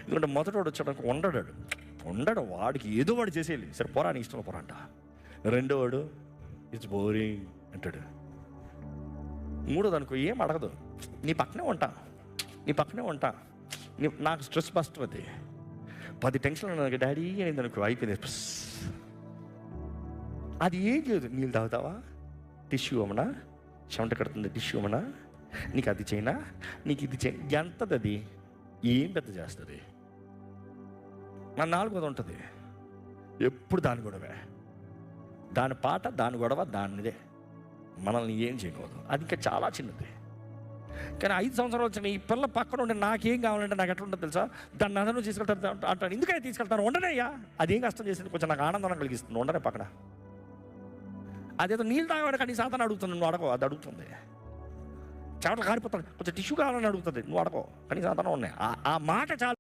ఎందుకంటే మొదటోడు వచ్చాడు ఉండడు వాడికి ఏదో వాడు చేసేయాలి, సరే పోరా నీ ఇష్టంలో పోరా అంట. రెండో వాడు ఇట్స్ బోరింగ్ అంటాడు. మూడోది అనుకో ఏం అడగదు, నీ పక్కనే ఉంటా నాకు స్ట్రెస్ బస్ట్ అది 10 టెన్షన్లు నాకు డాడీ అయింది అనుకో, అయిపోయింది. అది ఏం చేయదు. నీళ్ళు తాగుతావా, టిష్యూ అమ్మనా, చెమట కడుతుంది టిష్యూ అమ్మనా, నీకు అది చేయనా, నీకు ఇది చేయి, ఎంతది అది ఏం పెద్ద చేస్తుంది. నా 4వది ఉంటుంది ఎప్పుడు దాని గొడవే, దాని పాట దాని గొడవ దానిదే, మనల్ని ఏం చేయకూడదు. అది ఇంకా చాలా చిన్నది. కానీ 5 సంవత్సరాలు వచ్చిన ఈ పిల్ల పక్కన ఉండి నాకేం కావాలంటే నాకు ఎట్లా ఉంటుంది తెలుసా, దాన్ని నన్ను తీసుకెళ్తాను అంటాను. ఎందుకైనా తీసుకెళ్తాను, ఉండనయ్యా, అదేం కష్టం చేసింది, కొంచెం నాకు ఆనందం కలిగిస్తుంది, ఉండనే పక్కన. అదేదో నీళ్ళు తాగడానికి కానీ సాతాను అడుగుతుంది, నువ్వు అడగవు, అది అడుగుతుంది. చెమటలు కారిపోతాను, కొంచెం టిష్యూ కావాలని అడుగుతుంది, నువ్వు అడగవు, కానీ సాతాను ఉన్నాయి. ఆ మాట చాలు